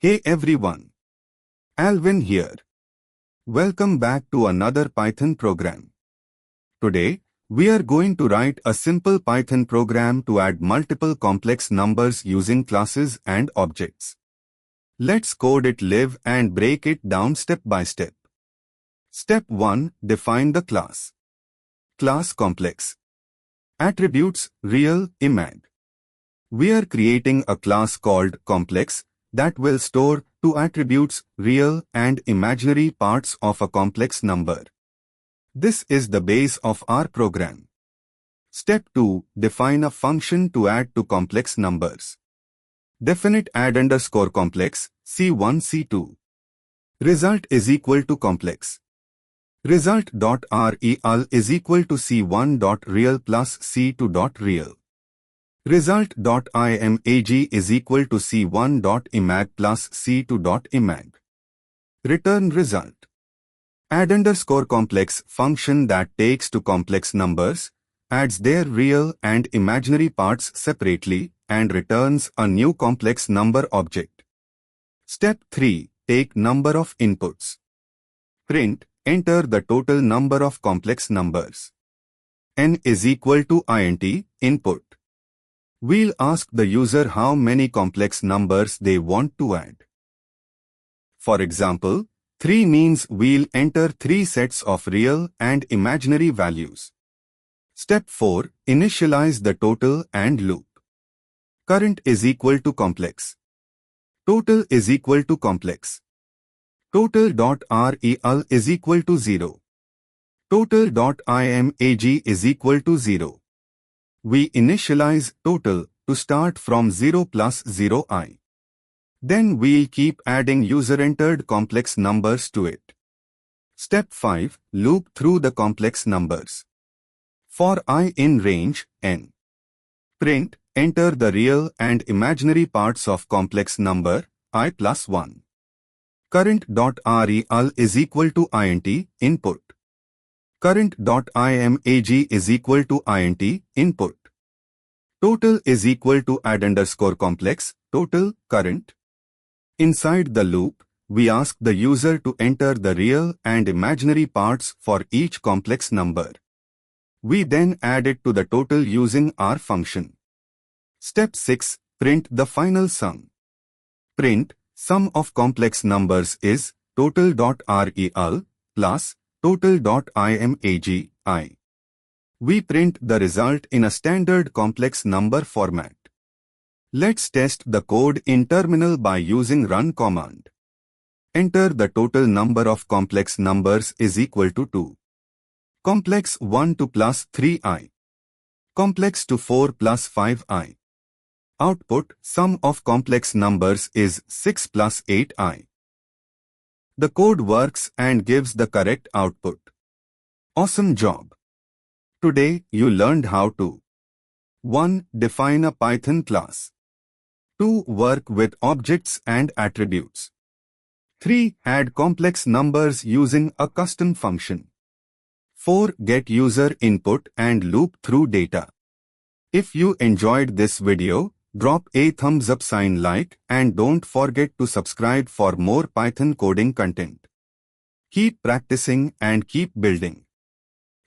Hey everyone, Alvin here. Welcome back to another Python program. Today, we are going to write a simple Python program to add multiple complex numbers using classes and objects. Let's code it live and break it down step by step. Step 1. Define the class. Class complex. Attributes real, imag. We are creating a class called complex that will store two attributes, real and imaginary parts of a complex number. This is the base of our program. Step 2. Define a function to add to complex numbers. Definite add_complex, C1, C2. Result is equal to complex. Result.rel is equal to C1.real plus C2.real. Result.imag is equal to C1.imag plus C2.imag. Return result. Add_complex function that takes two complex numbers, adds their real and imaginary parts separately, and returns a new complex number object. Step 3. Take number of inputs. Print, enter the total number of complex numbers. N is equal to int, input. We'll ask the user how many complex numbers they want to add. For example, 3 means we'll enter 3 sets of real and imaginary values. Step 4. Initialize the total and loop. Current is equal to complex. Total is equal to complex. Total.rel is equal to 0. Total.imag is equal to 0. We initialize total to start from 0 plus 0i. Then we'll keep adding user-entered complex numbers to it. Step 5. Loop through the complex numbers. For I in range n. Print, enter the real and imaginary parts of complex number I plus 1. Current.rel is equal to int, input. Current.imag is equal to int, input. Total is equal to add_complex, total, current. Inside the loop, we ask the user to enter the real and imaginary parts for each complex number. We then add it to the total using our function. Step 6. Print the final sum. Print, sum of complex numbers is total.rel plus total.imag, I. We print the result in a standard complex number format. Let's test the code in terminal by using run command. Enter the total number of complex numbers is equal to 2. Complex 1 to plus 3i. Complex to 4 plus 5i. Output, sum of complex numbers is 6 plus 8i. The code works and gives the correct output. Awesome job! Today, you learned how to 1. Define a Python class. 2. Work with objects and attributes. 3. Add complex numbers using a custom function. 4. Get user input and loop through data. If you enjoyed this video, drop a thumbs up sign like and don't forget to subscribe for more Python coding content. Keep practicing and keep building.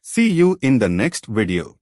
See you in the next video.